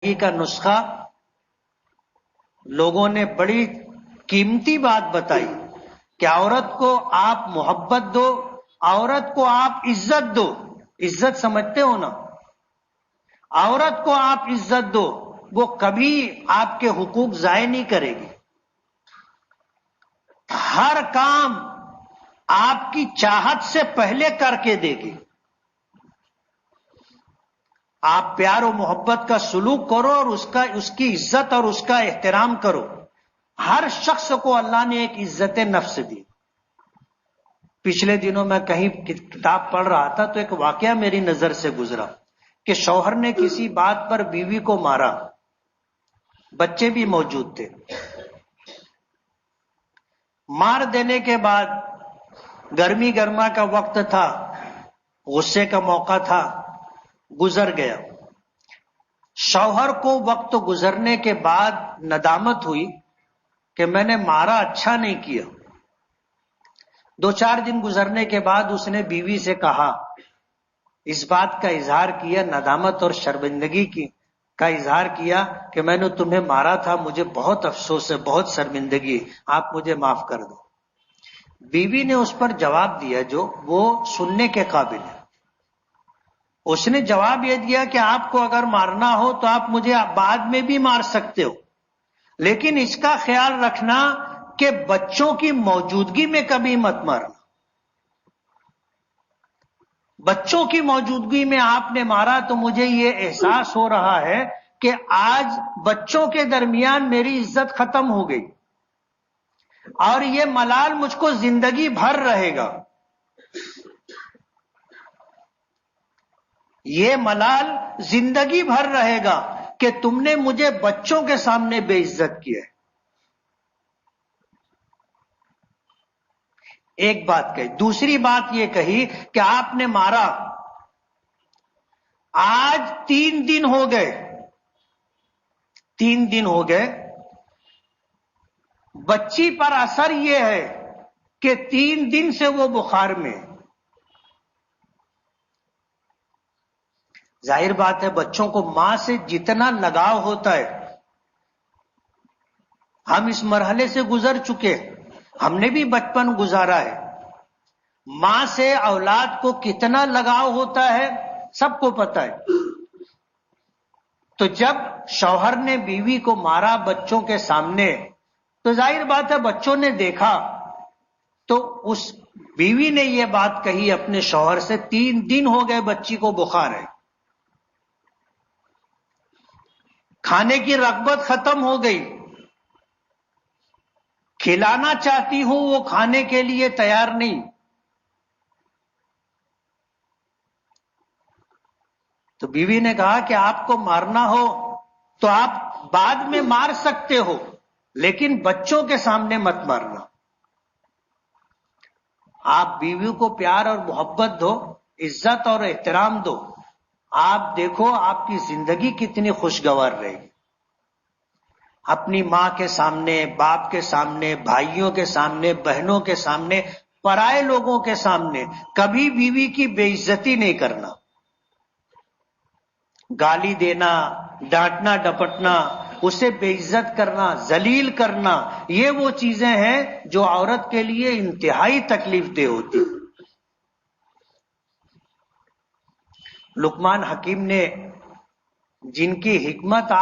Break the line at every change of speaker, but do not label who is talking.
کا نسخہ لوگوں نے بڑی قیمتی بات بتائی کہ عورت کو آپ محبت دو، عورت کو آپ عزت دو. عزت سمجھتے ہو نا؟ عورت کو آپ عزت دو، وہ کبھی آپ کے حقوق ضائع نہیں کرے گی. ہر کام آپ کی چاہت سے پہلے کر کے دے گی. آپ پیار و محبت کا سلوک کرو اور اس کی عزت اور اس کا احترام کرو. ہر شخص کو اللہ نے ایک عزت نفس دی. پچھلے دنوں میں کہیں کتاب پڑھ رہا تھا تو ایک واقعہ میری نظر سے گزرا کہ شوہر نے کسی بات پر بیوی کو مارا، بچے بھی موجود تھے. مار دینے کے بعد گرمی گرما کا وقت تھا، غصے کا موقع تھا، گزر گیا. شوہر کو وقت گزرنے کے بعد ندامت ہوئی کہ میں نے مارا، اچھا نہیں کیا. 2-4 دن گزرنے کے بعد اس نے بیوی سے کہا، اس بات کا اظہار کیا، ندامت اور شرمندگی کا اظہار کیا کہ میں نے تمہیں مارا تھا، مجھے بہت افسوس ہے، بہت شرمندگی، آپ مجھے معاف کر دو. بیوی نے اس پر جواب دیا جو وہ سننے کے قابل ہے. اس نے جواب یہ دیا کہ آپ کو اگر مارنا ہو تو آپ مجھے بعد میں بھی مار سکتے ہو، لیکن اس کا خیال رکھنا کہ بچوں کی موجودگی میں کبھی مت مارنا. بچوں کی موجودگی میں آپ نے مارا تو مجھے یہ احساس ہو رہا ہے کہ آج بچوں کے درمیان میری عزت ختم ہو گئی اور یہ ملال مجھ کو زندگی بھر رہے گا. یہ ملال زندگی بھر رہے گا کہ تم نے مجھے بچوں کے سامنے بے عزت کیا ہے. ایک بات کہی. دوسری بات یہ کہی کہ آپ نے مارا، آج 3 دن ہو گئے، 3 دن ہو گئے، بچی پر اثر یہ ہے کہ 3 دن سے وہ بخار میں. ظاہر بات ہے بچوں کو ماں سے جتنا لگاؤ ہوتا ہے، ہم اس مرحلے سے گزر چکے، ہم نے بھی بچپن گزارا ہے. ماں سے اولاد کو کتنا لگاؤ ہوتا ہے سب کو پتا ہے. تو جب شوہر نے بیوی کو مارا بچوں کے سامنے تو ظاہر بات ہے بچوں نے دیکھا تو اس بیوی نے یہ بات کہی اپنے شوہر سے، 3 دن ہو گئے بچی کو بخار ہے، کھانے کی رغبت ختم ہو گئی، کھلانا چاہتی ہوں وہ کھانے کے لیے تیار نہیں. تو بیوی نے کہا کہ آپ کو مارنا ہو تو آپ بعد میں مار سکتے ہو لیکن بچوں کے سامنے مت مارنا. آپ بیوی کو پیار اور محبت دو، عزت اور احترام دو، آپ دیکھو آپ کی زندگی کتنی خوشگوار رہے گی. اپنی ماں کے سامنے، باپ کے سامنے، بھائیوں کے سامنے، بہنوں کے سامنے، پرائے لوگوں کے سامنے کبھی بیوی کی بے عزتی نہیں کرنا. گالی دینا، ڈانٹنا ڈپٹنا، اسے بے عزت کرنا، ذلیل کرنا، یہ وہ چیزیں ہیں جو عورت کے لیے انتہائی تکلیف دہ ہوتی. لقمان حکیم نے جن کی حکمت